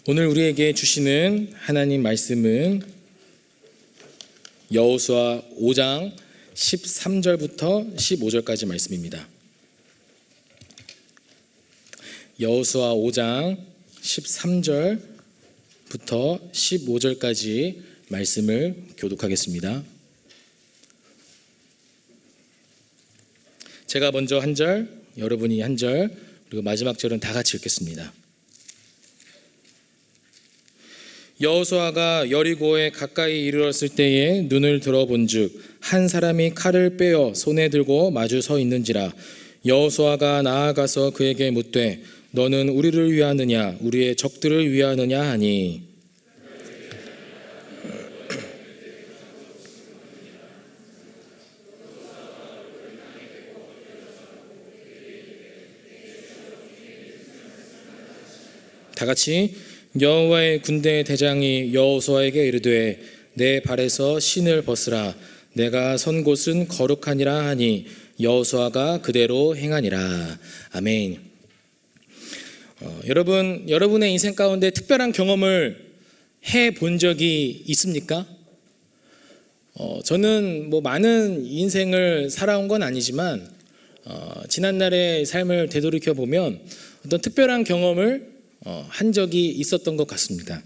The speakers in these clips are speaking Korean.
오늘 우리에게 주시는 하나님 말씀은 여호수아 5장 13절부터 15절까지 말씀입니다. 여호수아 5장 13절부터 15절까지 말씀을 교독하겠습니다. 제가 먼저 한 절, 여러분이 한 절, 그리고 마지막 절은 다 같이 읽겠습니다. 여호수아가 여리고에 가까이 이르렀을 때에 눈을 들어본즉 한 사람이 칼을 빼어 손에 들고 마주 서 있는지라. 여호수아가 나아가서 그에게 묻되 너는 우리를 위하느냐 우리의 적들을 위하느냐 하니 다 같이 여호와의 군대 대장이 여호수아에게 이르되 내 발에서 신을 벗으라 내가 선 곳은 거룩하니라 하니 여호수아가 그대로 행하니라. 아멘. 여러분의 인생 가운데 특별한 경험을 해본 적이 있습니까? 저는 많은 인생을 살아온 건 아니지만 지난날의 삶을 되돌이켜 보면 어떤 특별한 경험을 한 적이 있었던 것 같습니다.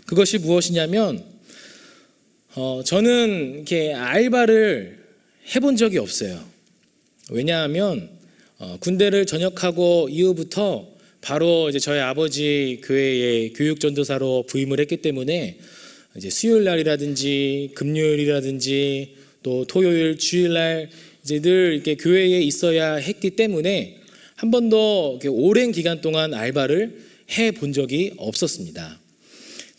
그것이 무엇이냐면 저는 이렇게 알바를 해본 적이 없어요. 왜냐하면 군대를 전역하고 이후부터 바로 이제 저희 아버지 교회의 교육전도사로 부임을 했기 때문에 이제 수요일 날이라든지 금요일이라든지 또 토요일 주일날 이제 늘 이렇게 교회에 있어야 했기 때문에 한 번도 오랜 기간 동안 알바를 해본 적이 없었습니다.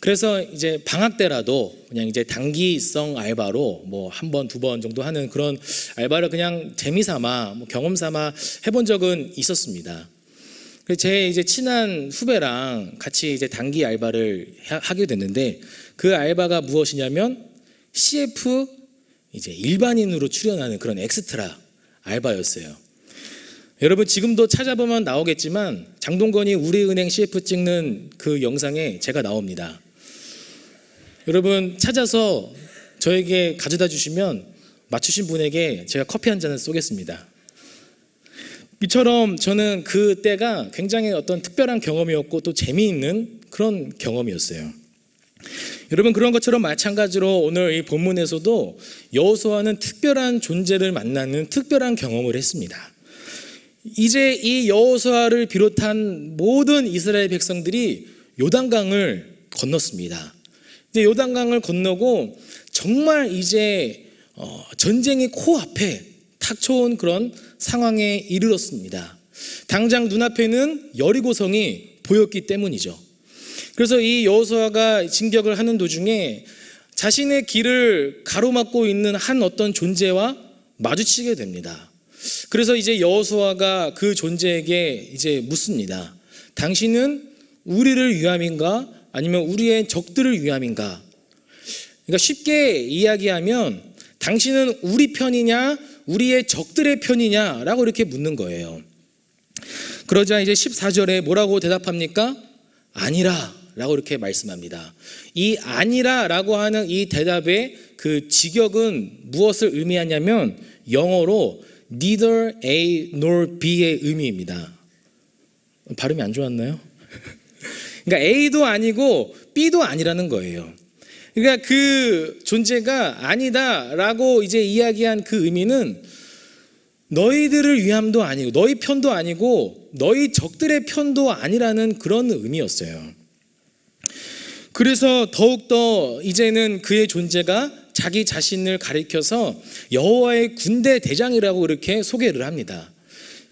그래서 이제 방학 때라도 그냥 이제 단기성 알바로 한 번, 두 번 정도 하는 그런 알바를 그냥 재미삼아 경험 삼아 해본 적은 있었습니다. 제 이제 친한 후배랑 같이 이제 단기 알바를 하게 됐는데 그 알바가 무엇이냐면 CF 이제 일반인으로 출연하는 그런 엑스트라 알바였어요. 여러분 지금도 찾아보면 나오겠지만 장동건이 우리은행 CF 찍는 그 영상에 제가 나옵니다. 여러분 찾아서 저에게 가져다 주시면 맞추신 분에게 제가 커피 한 잔을 쏘겠습니다. 이처럼 저는 그때가 굉장히 어떤 특별한 경험이었고 또 재미있는 그런 경험이었어요. 여러분 그런 것처럼 마찬가지로 오늘 이 본문에서도 여호수아는 특별한 존재를 만나는 특별한 경험을 했습니다. 이제 이 여호수아를 비롯한 모든 이스라엘 백성들이 요단강을 건넜습니다. 이제 요단강을 건너고 정말 이제 전쟁이 코앞에 탁쳐온 그런 상황에 이르렀습니다. 당장 눈앞에는 여리고성이 보였기 때문이죠. 그래서 이 여호수아가 진격을 하는 도중에 자신의 길을 가로막고 있는 한 어떤 존재와 마주치게 됩니다. 그래서 이제 여호수아가 그 존재에게 이제 묻습니다. 당신은 우리를 위함인가 아니면 우리의 적들을 위함인가? 그러니까 쉽게 이야기하면 당신은 우리 편이냐 우리의 적들의 편이냐라고 이렇게 묻는 거예요. 그러자 이제 14절에 뭐라고 대답합니까? 아니라 라고 이렇게 말씀합니다. 이 아니라 라고 하는 이 대답의 그 직역은 무엇을 의미하냐면 영어로 neither A nor B의 의미입니다. 발음이 안 좋았나요? 그러니까 A도 아니고 B도 아니라는 거예요. 그러니까 그 존재가 아니다라고 이제 이야기한 그 의미는 너희들을 위함도 아니고 너희 편도 아니고 너희 적들의 편도 아니라는 그런 의미였어요. 그래서 더욱더 이제는 그의 존재가 자기 자신을 가리켜서 여호와의 군대 대장이라고 이렇게 소개를 합니다.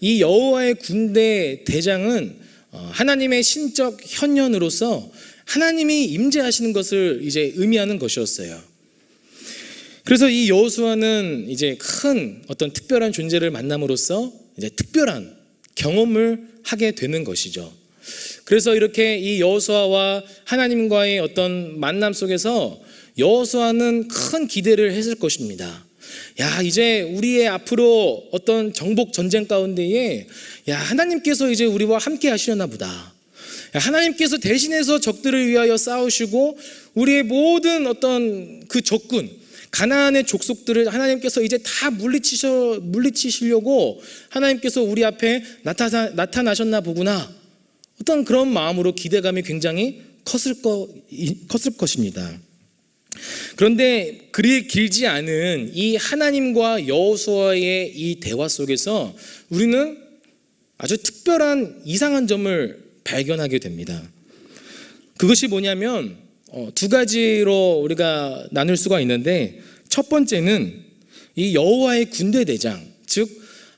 이 여호와의 군대 대장은 하나님의 신적 현현으로서 하나님이 임재하시는 것을 이제 의미하는 것이었어요. 그래서 이 여호수아는 이제 큰 어떤 특별한 존재를 만남으로써 이제 특별한 경험을 하게 되는 것이죠. 그래서 이렇게 이 여호수아와 하나님과의 어떤 만남 속에서 여호수아는 큰 기대를 했을 것입니다. 야, 이제 우리의 앞으로 어떤 정복 전쟁 가운데에 야, 하나님께서 이제 우리와 함께 하시려나 보다. 하나님께서 대신해서 적들을 위하여 싸우시고 우리의 모든 어떤 그 적군 가나안의 족속들을 하나님께서 이제 다 물리치시려고 하나님께서 우리 앞에 나타나셨나 보구나. 어떤 그런 마음으로 기대감이 굉장히 컸을 것입니다. 그런데 그리 길지 않은 이 하나님과 여호수아의 이 대화 속에서 우리는 아주 특별한 이상한 점을 발견하게 됩니다. 그것이 뭐냐면 두 가지로 우리가 나눌 수가 있는데, 첫 번째는 이 여호와의 군대 대장, 즉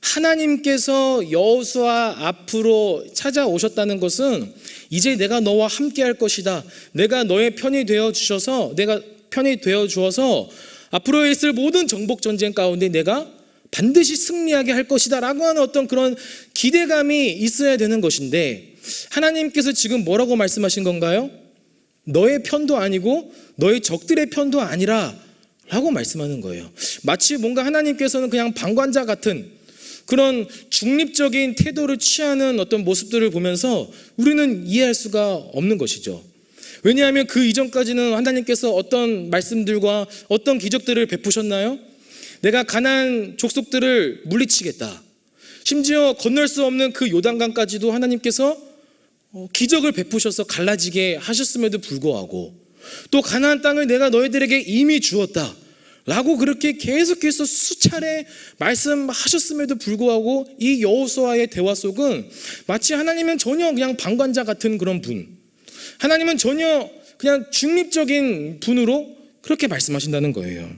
하나님께서 여호수아 앞으로 찾아오셨다는 것은 이제 내가 너와 함께 할 것이다. 내가 너의 편이 되어 주어서 앞으로 있을 모든 정복 전쟁 가운데 내가 반드시 승리하게 할 것이다 라고 하는 어떤 그런 기대감이 있어야 되는 것인데, 하나님께서 지금 뭐라고 말씀하신 건가요? 너의 편도 아니고 너의 적들의 편도 아니라 라고 말씀하는 거예요. 마치 뭔가 하나님께서는 그냥 방관자 같은 그런 중립적인 태도를 취하는 어떤 모습들을 보면서 우리는 이해할 수가 없는 것이죠. 왜냐하면 그 이전까지는 하나님께서 어떤 말씀들과 어떤 기적들을 베푸셨나요? 내가 가나안 족속들을 물리치겠다. 심지어 건널 수 없는 그 요단강까지도 하나님께서 기적을 베푸셔서 갈라지게 하셨음에도 불구하고, 또 가나안 땅을 내가 너희들에게 이미 주었다 라고 그렇게 계속해서 수차례 말씀하셨음에도 불구하고 이 여호수아의 대화 속은 마치 하나님은 전혀 그냥 방관자 같은 그런 분, 하나님은 전혀 그냥 중립적인 분으로 그렇게 말씀하신다는 거예요.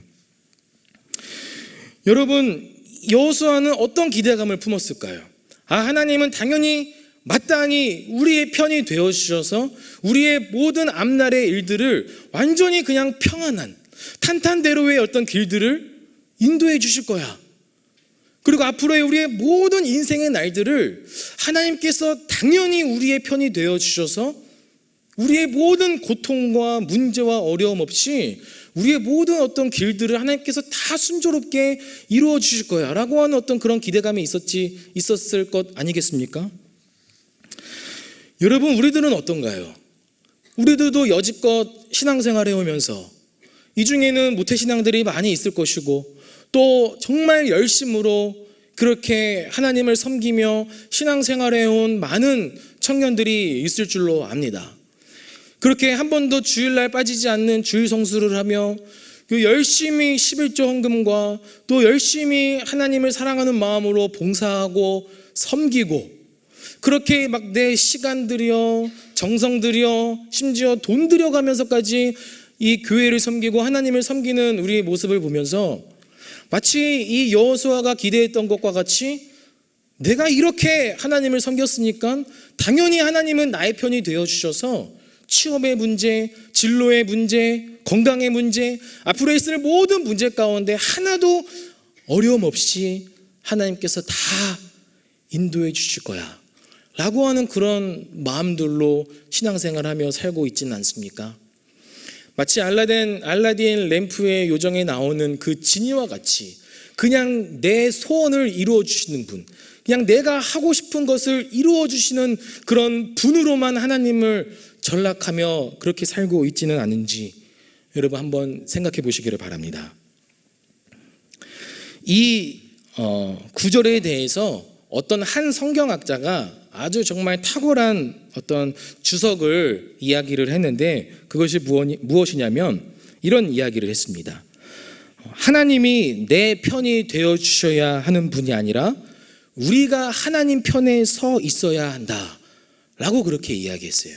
여러분, 여호수아는 어떤 기대감을 품었을까요? 하나님은 당연히 마땅히 우리의 편이 되어주셔서 우리의 모든 앞날의 일들을 완전히 그냥 평안한 탄탄대로의 어떤 길들을 인도해 주실 거야. 그리고 앞으로의 우리의 모든 인생의 날들을 하나님께서 당연히 우리의 편이 되어주셔서 우리의 모든 고통과 문제와 어려움 없이 우리의 모든 어떤 길들을 하나님께서 다 순조롭게 이루어 주실 거야 라고 하는 어떤 그런 기대감이 있었을 것 아니겠습니까? 여러분, 우리들은 어떤가요? 우리들도 여지껏 신앙생활해 오면서 이 중에는 모태신앙들이 많이 있을 것이고, 또 정말 열심으로 그렇게 하나님을 섬기며 신앙생활해 온 많은 청년들이 있을 줄로 압니다. 그렇게 한 번도 주일날 빠지지 않는 주일 성수를 하며 열심히 11조 헌금과 또 열심히 하나님을 사랑하는 마음으로 봉사하고 섬기고, 그렇게 막 내 시간 들여 정성 들여 심지어 돈 들여가면서까지 이 교회를 섬기고 하나님을 섬기는 우리의 모습을 보면서 마치 이 여호수아가 기대했던 것과 같이 내가 이렇게 하나님을 섬겼으니까 당연히 하나님은 나의 편이 되어주셔서 취업의 문제, 진로의 문제, 건강의 문제, 앞으로 있을 모든 문제 가운데 하나도 어려움 없이 하나님께서 다 인도해 주실 거야 라고 하는 그런 마음들로 신앙생활하며 살고 있지는 않습니까? 마치 알라딘 램프의 요정에 나오는 그 지니와 같이 그냥 내 소원을 이루어 주시는 분, 그냥 내가 하고 싶은 것을 이루어 주시는 그런 분으로만 하나님을 전락하며 그렇게 살고 있지는 않은지 여러분 한번 생각해 보시기를 바랍니다. 이 구절에 대해서 어떤 한 성경학자가 아주 정말 탁월한 어떤 주석을 이야기를 했는데, 그것이 무엇이냐면 이런 이야기를 했습니다. 하나님이 내 편이 되어주셔야 하는 분이 아니라 우리가 하나님 편에 서 있어야 한다 라고 그렇게 이야기했어요.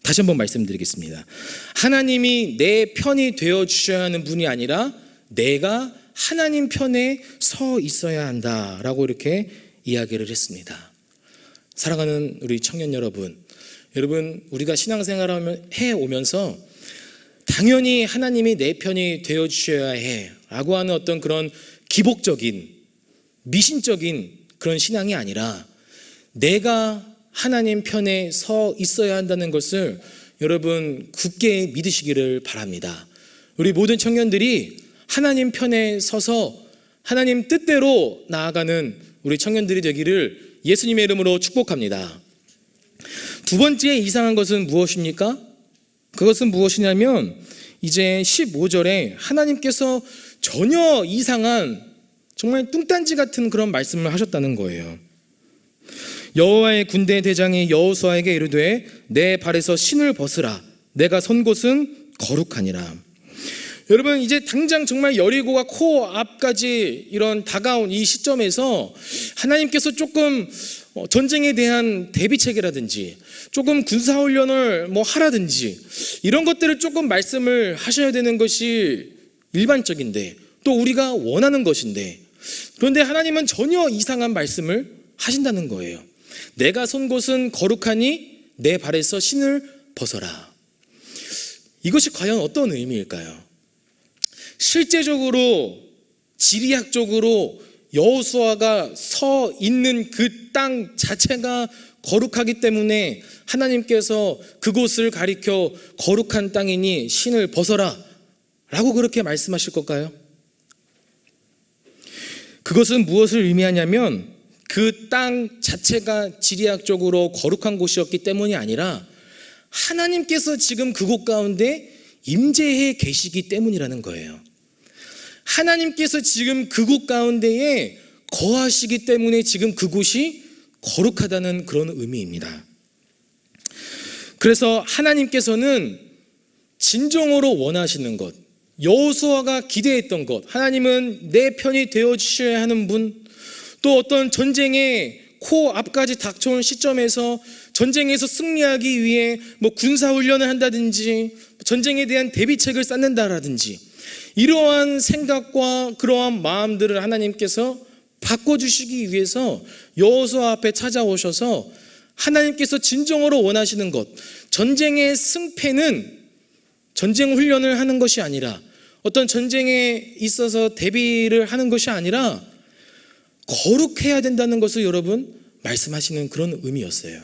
다시 한번 말씀드리겠습니다. 하나님이 내 편이 되어주셔야 하는 분이 아니라 내가 하나님 편에 서 있어야 한다 라고 이렇게 이야기를 했습니다. 사랑하는 우리 청년 여러분, 우리가 신앙생활을 해오면서 당연히 하나님이 내 편이 되어주셔야 해 라고 하는 어떤 그런 기복적인 미신적인 그런 신앙이 아니라 내가 하나님 편에 서 있어야 한다는 것을 여러분 굳게 믿으시기를 바랍니다. 우리 모든 청년들이 하나님 편에 서서 하나님 뜻대로 나아가는 우리 청년들이 되기를 예수님의 이름으로 축복합니다. 두 번째 이상한 것은 무엇입니까? 그것은 무엇이냐면 이제 15절에 하나님께서 전혀 이상한 정말 뚱딴지 같은 그런 말씀을 하셨다는 거예요. 여호와의 군대 대장이 여호수아에게 이르되 내 발에서 신을 벗으라. 내가 선 곳은 거룩하니라. 여러분, 이제 당장 정말 여리고가 코앞까지 이런 다가온 이 시점에서 하나님께서 조금 전쟁에 대한 대비책이라든지 조금 군사훈련을 하라든지 이런 것들을 조금 말씀을 하셔야 되는 것이 일반적인데 또 우리가 원하는 것인데, 그런데 하나님은 전혀 이상한 말씀을 하신다는 거예요. 내가 선 곳은 거룩하니 내 발에서 신을 벗어라. 이것이 과연 어떤 의미일까요? 실제적으로 지리학적으로 여호수아가 서 있는 그 땅 자체가 거룩하기 때문에 하나님께서 그곳을 가리켜 거룩한 땅이니 신을 벗어라 라고 그렇게 말씀하실 걸까요? 그것은 무엇을 의미하냐면 그 땅 자체가 지리학적으로 거룩한 곳이었기 때문이 아니라 하나님께서 지금 그곳 가운데 임재해 계시기 때문이라는 거예요. 하나님께서 지금 그곳 가운데에 거하시기 때문에 지금 그곳이 거룩하다는 그런 의미입니다. 그래서 하나님께서는 진정으로 원하시는 것, 여호수아가 기대했던 것, 하나님은 내 편이 되어주셔야 하는 분, 또 어떤 전쟁의 코앞까지 닥쳐온 시점에서 전쟁에서 승리하기 위해 군사훈련을 한다든지 전쟁에 대한 대비책을 쌓는다라든지 이러한 생각과 그러한 마음들을 하나님께서 바꿔주시기 위해서 여호수아 앞에 찾아오셔서 하나님께서 진정으로 원하시는 것, 전쟁의 승패는 전쟁 훈련을 하는 것이 아니라 어떤 전쟁에 있어서 대비를 하는 것이 아니라 거룩해야 된다는 것을 여러분 말씀하시는 그런 의미였어요.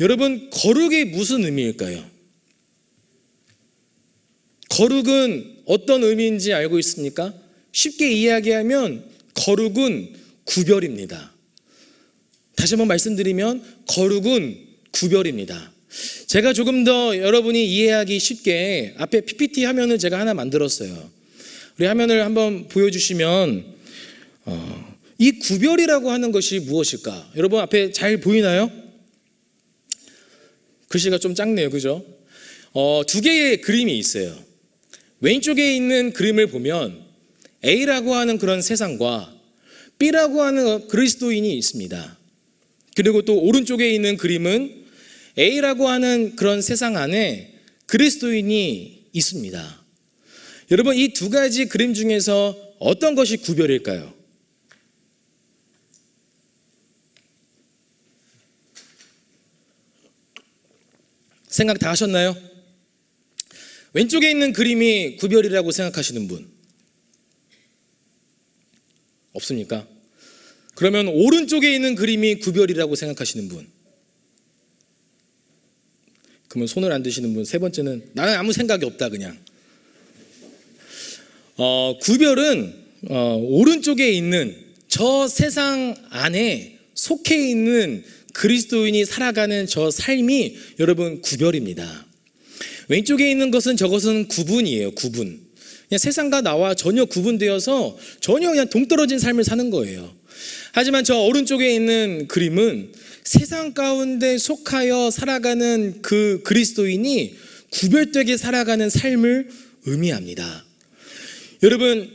여러분, 거룩이 무슨 의미일까요? 거룩은 어떤 의미인지 알고 있습니까? 쉽게 이야기하면 거룩은 구별입니다. 다시 한번 말씀드리면 거룩은 구별입니다. 제가 조금 더 여러분이 이해하기 쉽게 앞에 PPT 화면을 제가 하나 만들었어요. 우리 화면을 한번 보여주시면 이 구별이라고 하는 것이 무엇일까? 여러분 앞에 잘 보이나요? 글씨가 좀 작네요, 그죠? 두 개의 그림이 있어요. 왼쪽에 있는 그림을 보면 A라고 하는 그런 세상과 B라고 하는 그리스도인이 있습니다. 그리고 또 오른쪽에 있는 그림은 A라고 하는 그런 세상 안에 그리스도인이 있습니다. 여러분, 이 두 가지 그림 중에서 어떤 것이 구별일까요? 생각 다 하셨나요? 왼쪽에 있는 그림이 구별이라고 생각하시는 분 없습니까? 그러면 오른쪽에 있는 그림이 구별이라고 생각하시는 분, 그러면 손을 안 드시는 분, 세 번째는 나는 아무 생각이 없다 그냥. 구별은 오른쪽에 있는 저 세상 안에 속해 있는 그리스도인이 살아가는 저 삶이 여러분 구별입니다. 왼쪽에 있는 것은 저것은 구분이에요. 구분. 그냥 세상과 나와 전혀 구분되어서 전혀 그냥 동떨어진 삶을 사는 거예요. 하지만 저 오른쪽에 있는 그림은 세상 가운데 속하여 살아가는 그 그리스도인이 구별되게 살아가는 삶을 의미합니다. 여러분,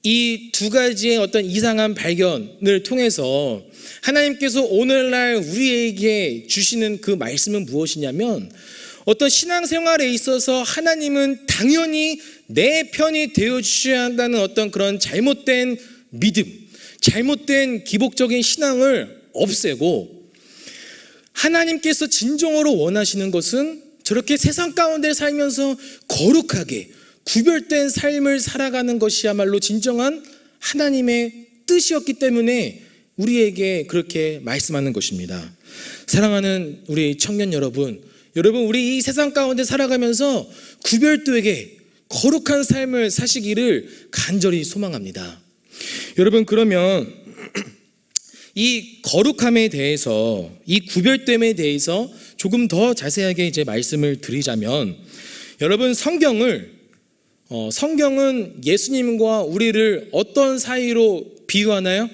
이 두 가지의 어떤 이상한 발견을 통해서 하나님께서 오늘날 우리에게 주시는 그 말씀은 무엇이냐면, 어떤 신앙생활에 있어서 하나님은 당연히 내 편이 되어주셔야 한다는 어떤 그런 잘못된 믿음, 잘못된 기복적인 신앙을 없애고, 하나님께서 진정으로 원하시는 것은 저렇게 세상 가운데 살면서 거룩하게 구별된 삶을 살아가는 것이야말로 진정한 하나님의 뜻이었기 때문에 우리에게 그렇게 말씀하는 것입니다. 사랑하는 우리 청년 여러분, 우리 이 세상 가운데 살아가면서 구별되게 거룩한 삶을 사시기를 간절히 소망합니다. 여러분, 그러면 이 거룩함에 대해서, 이 구별됨에 대해서 조금 더 자세하게 이제 말씀을 드리자면, 여러분 성경은 예수님과 우리를 어떤 사이로 비유하나요?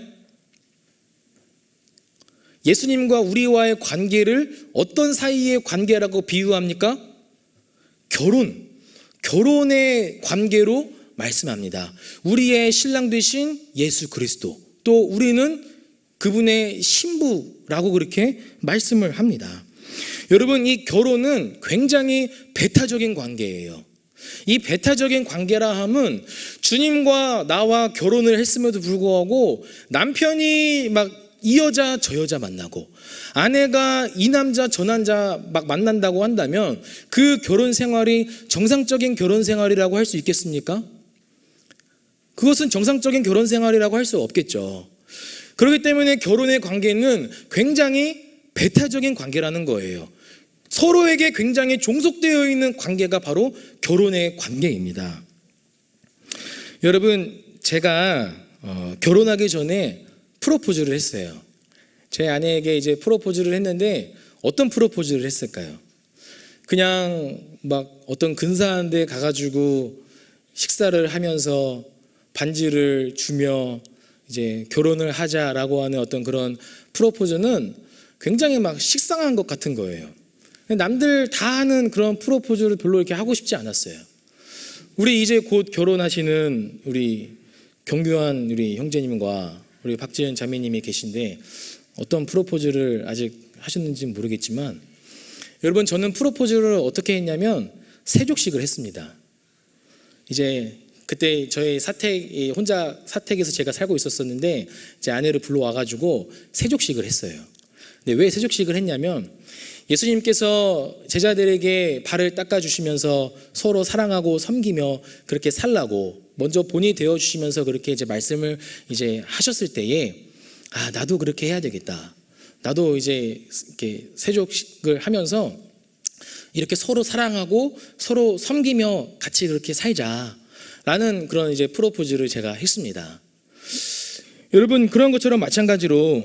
예수님과 우리와의 관계를 어떤 사이의 관계라고 비유합니까? 결혼의 관계로 말씀합니다. 우리의 신랑 되신 예수 그리스도, 또 우리는 그분의 신부라고 그렇게 말씀을 합니다. 여러분, 이 결혼은 굉장히 배타적인 관계예요. 이 배타적인 관계라 함은 주님과 나와 결혼을 했음에도 불구하고 남편이 막 이 여자 저 여자 만나고 아내가 이 남자 저 남자 막 만난다고 한다면 그 결혼 생활이 정상적인 결혼 생활이라고 할 수 있겠습니까? 그것은 정상적인 결혼 생활이라고 할 수 없겠죠. 그렇기 때문에 결혼의 관계는 굉장히 배타적인 관계라는 거예요. 서로에게 굉장히 종속되어 있는 관계가 바로 결혼의 관계입니다. 여러분, 제가 결혼하기 전에 프로포즈를 했어요. 제 아내에게 이제 프로포즈를 했는데 어떤 프로포즈를 했을까요? 그냥 막 어떤 근사한 데 가가지고 식사를 하면서 반지를 주며 이제 결혼을 하자라고 하는 어떤 그런 프로포즈는 굉장히 막 식상한 것 같은 거예요. 남들 다 하는 그런 프로포즈를 별로 이렇게 하고 싶지 않았어요. 우리 이제 곧 결혼하시는 우리 경규한 우리 형제님과 우리 박지은 자매님이 계신데 어떤 프로포즈를 아직 하셨는지는 모르겠지만, 여러분, 저는 프로포즈를 어떻게 했냐면 세족식을 했습니다. 이제 그때 저희 혼자 사택에서 제가 살고 있었었는데 제 아내를 불러와가지고 세족식을 했어요. 근데 왜 세족식을 했냐면, 예수님께서 제자들에게 발을 닦아주시면서 서로 사랑하고 섬기며 그렇게 살라고 먼저 본이 되어주시면서 그렇게 이제 말씀을 이제 하셨을 때에, 아, 나도 그렇게 해야 되겠다. 나도 이제 이렇게 세족식을 하면서 이렇게 서로 사랑하고 서로 섬기며 같이 그렇게 살자라는 그런 이제 프로포즈를 제가 했습니다. 여러분, 그런 것처럼 마찬가지로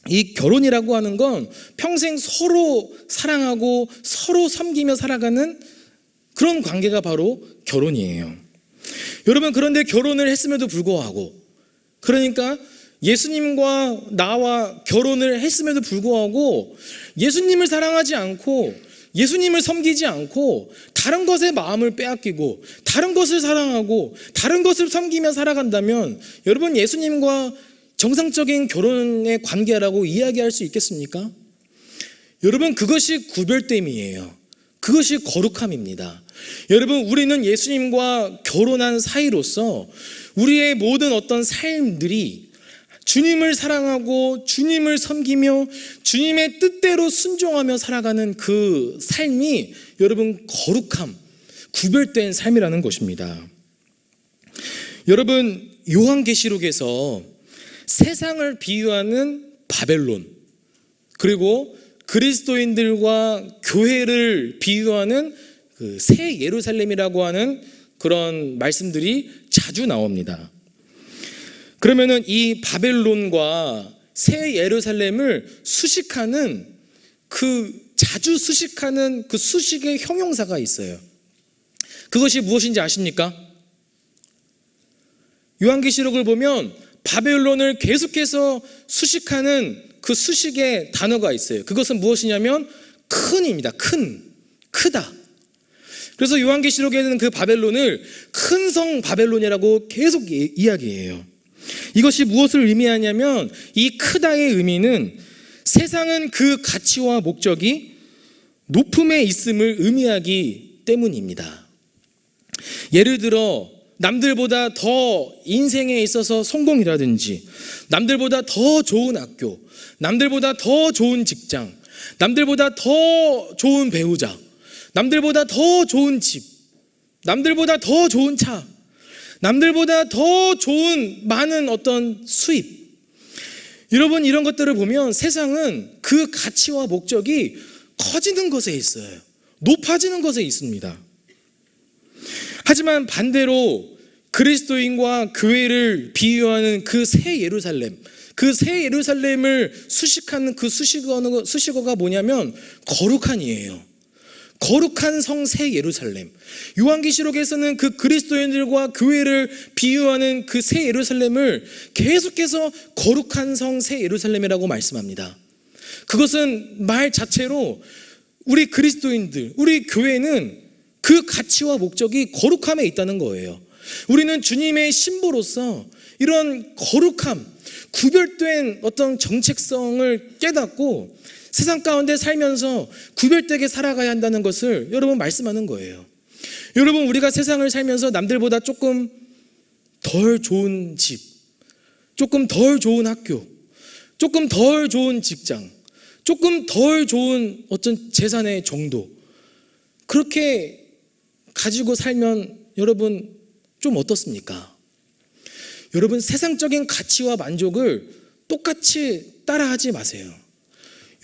이 결혼이라고 하는 건 평생 서로 사랑하고 서로 섬기며 살아가는 그런 관계가 바로 결혼이에요. 여러분, 그런데 결혼을 했음에도 불구하고, 그러니까 예수님과 나와 결혼을 했음에도 불구하고 예수님을 사랑하지 않고 예수님을 섬기지 않고 다른 것에 마음을 빼앗기고 다른 것을 사랑하고 다른 것을 섬기며 살아간다면, 여러분, 예수님과 정상적인 결혼의 관계라고 이야기할 수 있겠습니까? 여러분, 그것이 구별됨이에요. 그것이 거룩함입니다. 여러분, 우리는 예수님과 결혼한 사이로서 우리의 모든 어떤 삶들이 주님을 사랑하고 주님을 섬기며 주님의 뜻대로 순종하며 살아가는 그 삶이, 여러분, 거룩함, 구별된 삶이라는 것입니다. 여러분, 요한계시록에서 세상을 비유하는 바벨론, 그리고 그리스도인들과 교회를 비유하는 그 새 예루살렘이라고 하는 그런 말씀들이 자주 나옵니다. 그러면은 이 바벨론과 새 예루살렘을 자주 수식하는 그 수식의 형용사가 있어요. 그것이 무엇인지 아십니까? 요한계시록을 보면 바벨론을 계속해서 수식하는 그 수식의 단어가 있어요. 그것은 무엇이냐면 큰입니다. 크다. 그래서 요한계시록에는 그 바벨론을 큰 성 바벨론이라고 계속 이야기해요. 이것이 무엇을 의미하냐면, 이 크다의 의미는 세상은 그 가치와 목적이 높음에 있음을 의미하기 때문입니다. 예를 들어 남들보다 더 인생에 있어서 성공이라든지, 남들보다 더 좋은 학교, 남들보다 더 좋은 직장, 남들보다 더 좋은 배우자, 남들보다 더 좋은 집, 남들보다 더 좋은 차, 남들보다 더 좋은 많은 어떤 수입. 여러분, 이런 것들을 보면 세상은 그 가치와 목적이 커지는 것에 있어요. 높아지는 것에 있습니다. 하지만 반대로 그리스도인과 교회를 비유하는 그 새 예루살렘, 그 새 예루살렘을 수식하는 그 수식어가 뭐냐면 거룩한이에요. 거룩한 성 새 예루살렘. 요한계시록에서는 그 그리스도인들과 교회를 비유하는 그 새 예루살렘을 계속해서 거룩한 성 새 예루살렘이라고 말씀합니다. 그것은 말 자체로 우리 그리스도인들, 우리 교회는 그 가치와 목적이 거룩함에 있다는 거예요. 우리는 주님의 신부로서 이런 거룩함, 구별된 어떤 정체성을 깨닫고 세상 가운데 살면서 구별되게 살아가야 한다는 것을 여러분 말씀하는 거예요. 여러분, 우리가 세상을 살면서 남들보다 조금 덜 좋은 집, 조금 덜 좋은 학교, 조금 덜 좋은 직장, 조금 덜 좋은 어떤 재산의 정도, 그렇게 가지고 살면 여러분 좀 어떻습니까? 여러분, 세상적인 가치와 만족을 똑같이 따라하지 마세요.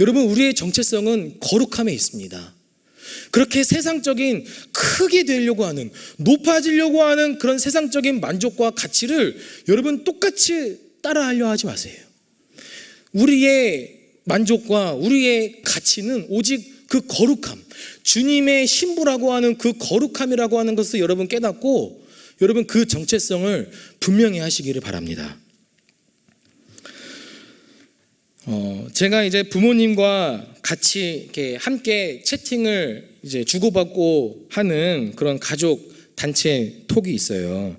여러분, 우리의 정체성은 거룩함에 있습니다. 그렇게 세상적인 크게 되려고 하는, 높아지려고 하는 그런 세상적인 만족과 가치를 여러분 똑같이 따라하려 하지 마세요. 우리의 만족과 우리의 가치는 오직 그 거룩함, 주님의 신부라고 하는 그 거룩함이라고 하는 것을 여러분 깨닫고 여러분 그 정체성을 분명히 하시기를 바랍니다. 제가 이제 부모님과 같이 이렇게 함께 채팅을 이제 주고받고 하는 그런 가족 단체 톡이 있어요.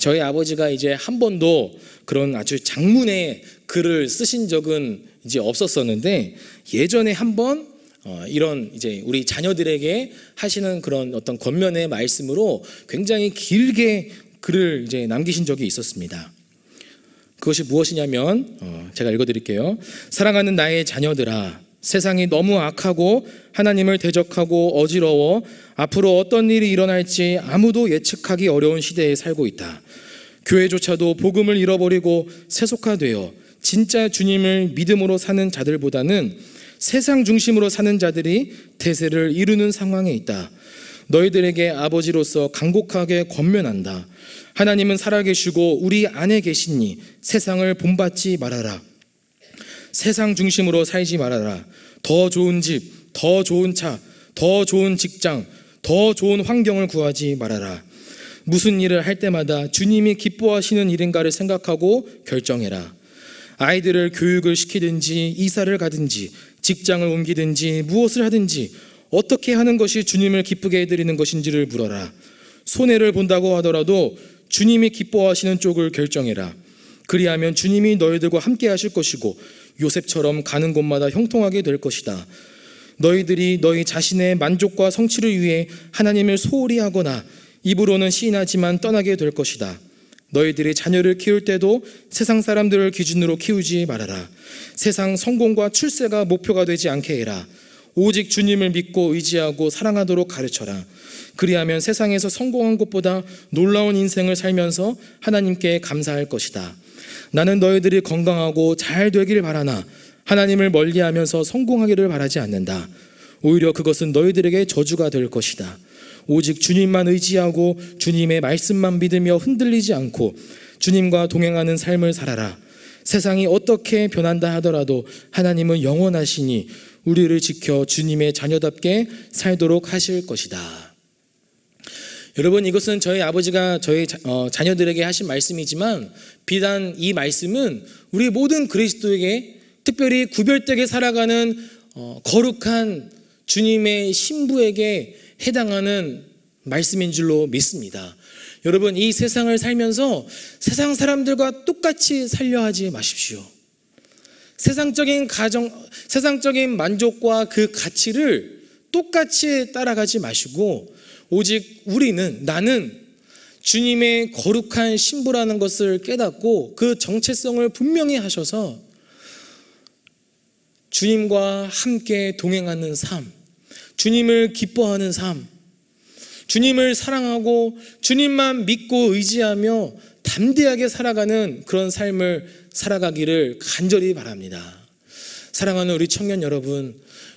저희 아버지가 이제 한 번도 그런 아주 장문의 글을 쓰신 적은 이제 없었었는데, 예전에 한번 이런 이제 우리 자녀들에게 하시는 그런 어떤 권면의 말씀으로 굉장히 길게 글을 이제 남기신 적이 있었습니다. 그것이 무엇이냐면 제가 읽어드릴게요. 사랑하는 나의 자녀들아, 세상이 너무 악하고 하나님을 대적하고 어지러워 앞으로 어떤 일이 일어날지 아무도 예측하기 어려운 시대에 살고 있다. 교회조차도 복음을 잃어버리고 세속화되어 진짜 주님을 믿음으로 사는 자들보다는 세상 중심으로 사는 자들이 대세를 이루는 상황에 있다. 너희들에게 아버지로서 간곡하게 권면한다. 하나님은 살아계시고 우리 안에 계시니 세상을 본받지 말아라. 세상 중심으로 살지 말아라. 더 좋은 집, 더 좋은 차, 더 좋은 직장, 더 좋은 환경을 구하지 말아라. 무슨 일을 할 때마다 주님이 기뻐하시는 일인가를 생각하고 결정해라. 아이들을 교육을 시키든지 이사를 가든지 직장을 옮기든지 무엇을 하든지 어떻게 하는 것이 주님을 기쁘게 해드리는 것인지를 물어라. 손해를 본다고 하더라도 주님이 기뻐하시는 쪽을 결정해라. 그리하면 주님이 너희들과 함께 하실 것이고 요셉처럼 가는 곳마다 형통하게 될 것이다. 너희들이 너희 자신의 만족과 성취를 위해 하나님을 소홀히 하거나 입으로는 시인하지만 떠나게 될 것이다. 너희들이 자녀를 키울 때도 세상 사람들을 기준으로 키우지 말아라. 세상 성공과 출세가 목표가 되지 않게 해라. 오직 주님을 믿고 의지하고 사랑하도록 가르쳐라. 그리하면 세상에서 성공한 것보다 놀라운 인생을 살면서 하나님께 감사할 것이다. 나는 너희들이 건강하고 잘 되길 바라나 하나님을 멀리하면서 성공하기를 바라지 않는다. 오히려 그것은 너희들에게 저주가 될 것이다. 오직 주님만 의지하고 주님의 말씀만 믿으며 흔들리지 않고 주님과 동행하는 삶을 살아라. 세상이 어떻게 변한다 하더라도 하나님은 영원하시니 우리를 지켜 주님의 자녀답게 살도록 하실 것이다. 여러분, 이것은 저희 아버지가 저희 자녀들에게 하신 말씀이지만 비단 이 말씀은 우리 모든 그리스도에게, 특별히 구별되게 살아가는 거룩한 주님의 신부에게 해당하는 말씀인 줄로 믿습니다. 여러분, 이 세상을 살면서 세상 사람들과 똑같이 살려 하지 마십시오. 세상적인 세상적인 만족과 그 가치를 똑같이 따라가지 마시고 오직 나는 주님의 거룩한 신부라는 것을 깨닫고 그 정체성을 분명히 하셔서 주님과 함께 동행하는 삶, 주님을 기뻐하는 삶, 주님을 사랑하고 주님만 믿고 의지하며 담대하게 살아가는 그런 삶을 살아가기를 간절히 바랍니다. 사랑하는 우리 청년 여러분,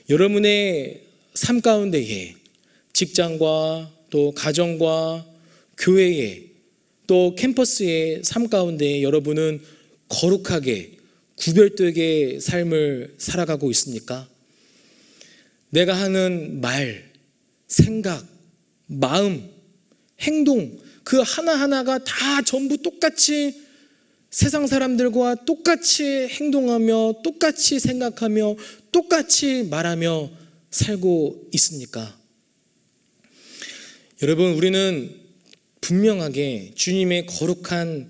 여러분의 삶 가운데에 직장과 또 가정과 교회에 또 캠퍼스의 삶 가운데 여러분은 거룩하게 구별되게 삶을 살아가고 있습니까? 내가 하는 말, 생각, 마음, 행동, 그 하나하나가 다 전부 똑같이 세상 사람들과 똑같이 행동하며 똑같이 생각하며 똑같이 말하며 살고 있습니까? 여러분, 우리는 분명하게 주님의 거룩한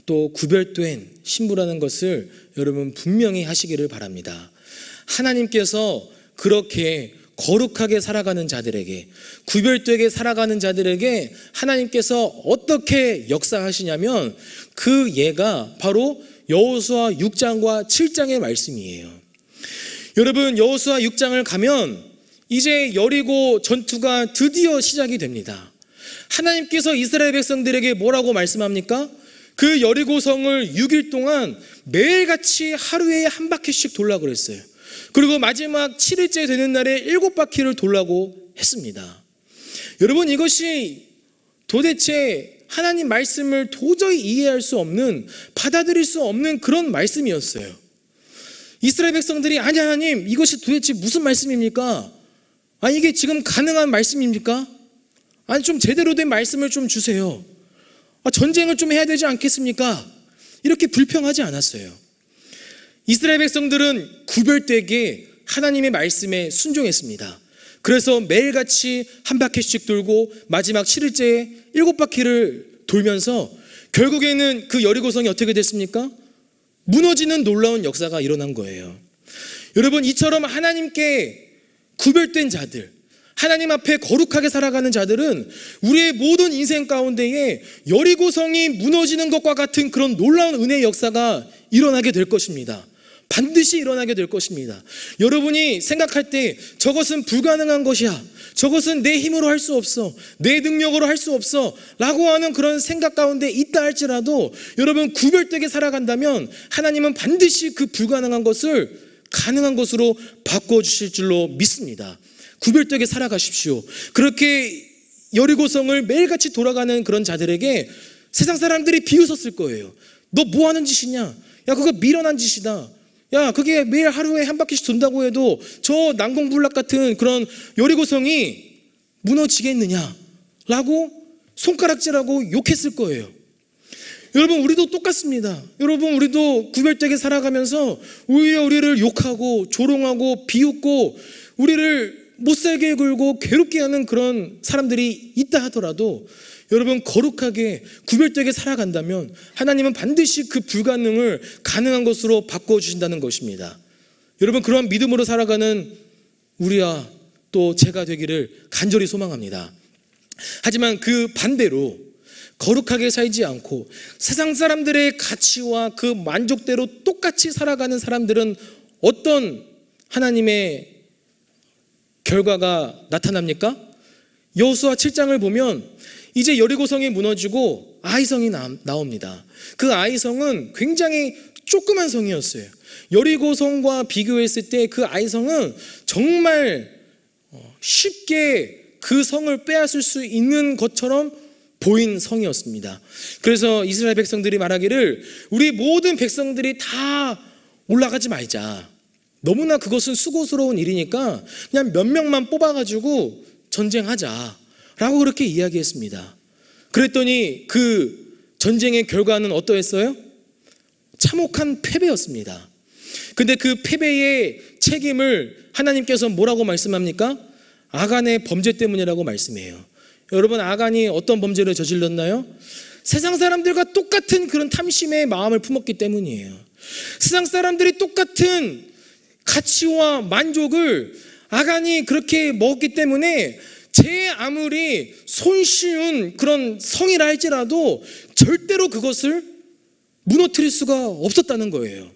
또 구별된 신부라는 것을 여러분 분명히 하시기를 바랍니다. 하나님께서 그렇게 거룩하게 살아가는 자들에게, 구별되게 살아가는 자들에게 하나님께서 어떻게 역사하시냐면 그 예가 바로 여호수아 6장과 7장의 말씀이에요. 여러분, 여호수아 6장을 가면 이제 여리고 전투가 드디어 시작이 됩니다. 하나님께서 이스라엘 백성들에게 뭐라고 말씀합니까? 그 여리고성을 6일 동안 매일같이 하루에 한 바퀴씩 돌라고 그랬어요. 그리고 마지막 7일째 되는 날에 7바퀴를 돌라고 했습니다. 여러분, 이것이 도대체 하나님 말씀을 도저히 이해할 수 없는, 받아들일 수 없는 그런 말씀이었어요. 이스라엘 백성들이 아니 하나님, 이것이 도대체 무슨 말씀입니까? 아니 이게 지금 가능한 말씀입니까? 아니 좀 제대로 된 말씀을 좀 주세요. 전쟁을 좀 해야 되지 않겠습니까? 이렇게 불평하지 않았어요. 이스라엘 백성들은 구별되게 하나님의 말씀에 순종했습니다. 그래서 매일같이 한 바퀴씩 돌고 마지막 7일째에 7바퀴를 돌면서 결국에는 그 여리고성이 어떻게 됐습니까? 무너지는 놀라운 역사가 일어난 거예요. 여러분, 이처럼 하나님께 구별된 자들, 하나님 앞에 거룩하게 살아가는 자들은 우리의 모든 인생 가운데에 여리고성이 무너지는 것과 같은 그런 놀라운 은혜의 역사가 일어나게 될 것입니다. 반드시 일어나게 될 것입니다. 여러분이 생각할 때 저것은 불가능한 것이야, 저것은 내 힘으로 할 수 없어, 내 능력으로 할 수 없어 라고 하는 그런 생각 가운데 있다 할지라도 여러분, 구별되게 살아간다면 하나님은 반드시 그 불가능한 것을 가능한 것으로 바꿔주실 줄로 믿습니다. 구별되게 살아가십시오. 그렇게 여리고성을 매일같이 돌아가는 그런 자들에게 세상 사람들이 비웃었을 거예요. 너 뭐 하는 짓이냐? 야, 그거 미련한 짓이다. 야, 그게 매일 하루에 한 바퀴씩 돈다고 해도 저 난공불락 같은 그런 여리고성이 무너지겠느냐? 라고 손가락질하고 욕했을 거예요. 여러분, 우리도 똑같습니다. 여러분, 우리도 구별되게 살아가면서 오히려 우리를 욕하고 조롱하고 비웃고 우리를 못살게 굴고 괴롭게 하는 그런 사람들이 있다 하더라도 여러분, 거룩하게 구별되게 살아간다면 하나님은 반드시 그 불가능을 가능한 것으로 바꿔주신다는 것입니다. 여러분, 그러한 믿음으로 살아가는 우리와 또 제가 되기를 간절히 소망합니다. 하지만 그 반대로 거룩하게 살지 않고 세상 사람들의 가치와 그 만족대로 똑같이 살아가는 사람들은 어떤 하나님의 결과가 나타납니까? 여호수아 7장을 보면 이제 여리고성이 무너지고 아이성이 나옵니다. 그 아이성은 굉장히 조그만 성이었어요. 여리고성과 비교했을 때 그 아이성은 정말 쉽게 그 성을 빼앗을 수 있는 것처럼 보인 성이었습니다. 그래서 이스라엘 백성들이 말하기를 우리 모든 백성들이 다 올라가지 말자. 너무나 그것은 수고스러운 일이니까 그냥 몇 명만 뽑아가지고 전쟁하자 라고 그렇게 이야기했습니다. 그랬더니 그 전쟁의 결과는 어떠했어요? 참혹한 패배였습니다. 근데 그 패배의 책임을 하나님께서 뭐라고 말씀합니까? 아간의 범죄 때문이라고 말씀해요. 여러분, 아간이 어떤 범죄를 저질렀나요? 세상 사람들과 똑같은 그런 탐심의 마음을 품었기 때문이에요. 세상 사람들이 똑같은 가치와 만족을 아간이 그렇게 먹었기 때문에 제 아무리 손쉬운 그런 성이라 할지라도 절대로 그것을 무너뜨릴 수가 없었다는 거예요.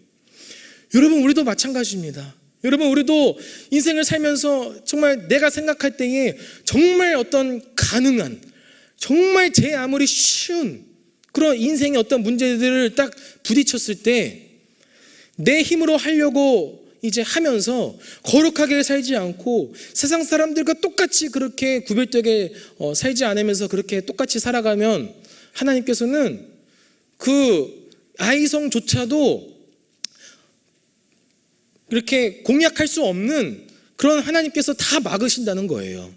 여러분, 우리도 마찬가지입니다. 여러분, 우리도 인생을 살면서 정말 내가 생각할 때에 정말 어떤 가능한, 정말 제 아무리 쉬운 그런 인생의 어떤 문제들을 딱 부딪혔을 때 내 힘으로 하려고 이제 하면서 거룩하게 살지 않고 세상 사람들과 똑같이 그렇게 구별되게 살지 않으면서 그렇게 똑같이 살아가면 하나님께서는 그 아이성조차도 이렇게 공략할 수 없는 그런 하나님께서 다 막으신다는 거예요.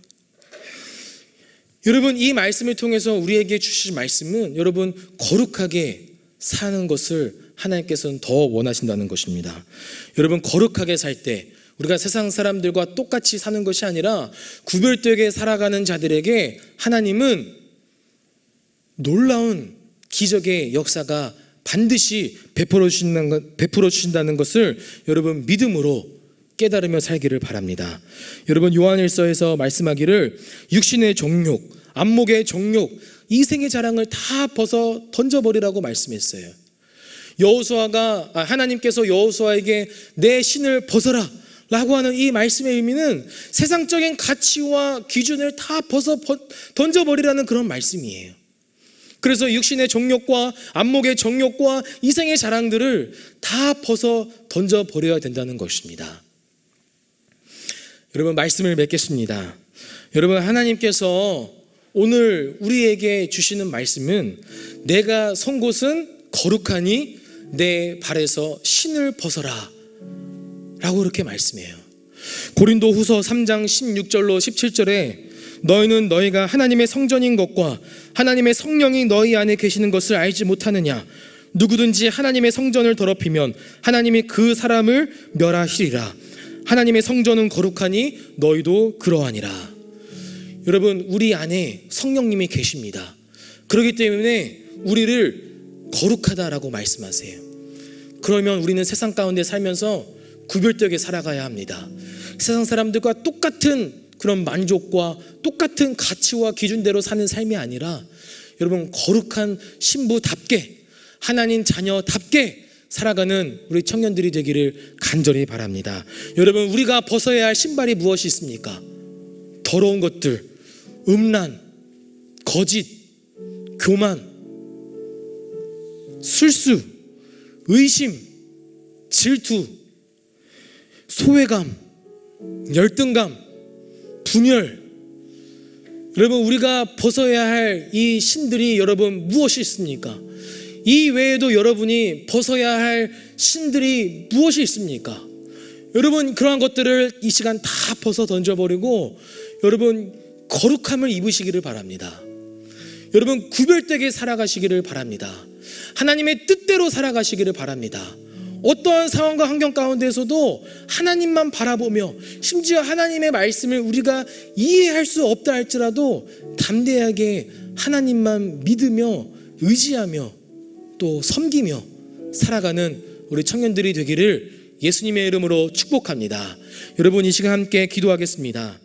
여러분, 이 말씀을 통해서 우리에게 주실 말씀은 여러분 거룩하게 사는 것을 하나님께서는 더 원하신다는 것입니다. 여러분, 거룩하게 살 때 우리가 세상 사람들과 똑같이 사는 것이 아니라 구별되게 살아가는 자들에게 하나님은 놀라운 기적의 역사가 반드시 베풀어 주신다는 것을 여러분 믿음으로 깨달으며 살기를 바랍니다. 여러분, 요한일서에서 말씀하기를 육신의 정욕, 안목의 정욕, 이생의 자랑을 다 벗어 던져버리라고 말씀했어요. 하나님께서 여호수아에게 내 신을 벗어라 라고 하는 이 말씀의 의미는 세상적인 가치와 기준을 다 벗어 던져버리라는 그런 말씀이에요. 그래서 육신의 정욕과 안목의 정욕과 이생의 자랑들을 다 벗어 던져버려야 된다는 것입니다. 여러분, 말씀을 맺겠습니다. 여러분, 하나님께서 오늘 우리에게 주시는 말씀은 내가 선 곳은 거룩하니 내 발에서 신을 벗어라 라고 이렇게 말씀해요. 고린도 후서 3장 16절로 17절에 너희는 너희가 하나님의 성전인 것과 하나님의 성령이 너희 안에 계시는 것을 알지 못하느냐. 누구든지 하나님의 성전을 더럽히면 하나님이 그 사람을 멸하시리라. 하나님의 성전은 거룩하니 너희도 그러하니라. 여러분, 우리 안에 성령님이 계십니다. 그렇기 때문에 우리를 거룩하다라고 말씀하세요. 그러면 우리는 세상 가운데 살면서 구별되게 살아가야 합니다. 세상 사람들과 똑같은 그런 만족과 똑같은 가치와 기준대로 사는 삶이 아니라 여러분, 거룩한 신부답게, 하나님 자녀답게 살아가는 우리 청년들이 되기를 간절히 바랍니다. 여러분, 우리가 벗어야 할 신발이 무엇이 있습니까? 더러운 것들, 음란, 거짓, 교만, 술수, 의심, 질투, 소외감, 열등감, 분열. 여러분, 우리가 벗어야 할 이 신들이 여러분 무엇이 있습니까? 이 외에도 여러분이 벗어야 할 신들이 무엇이 있습니까? 여러분, 그러한 것들을 이 시간 다 벗어 던져버리고 여러분 거룩함을 입으시기를 바랍니다. 여러분, 구별되게 살아가시기를 바랍니다. 하나님의 뜻대로 살아가시기를 바랍니다. 어떠한 상황과 환경 가운데서도 하나님만 바라보며 심지어 하나님의 말씀을 우리가 이해할 수 없다 할지라도 담대하게 하나님만 믿으며 의지하며 또 섬기며 살아가는 우리 청년들이 되기를 예수님의 이름으로 축복합니다. 여러분, 이 시간 함께 기도하겠습니다.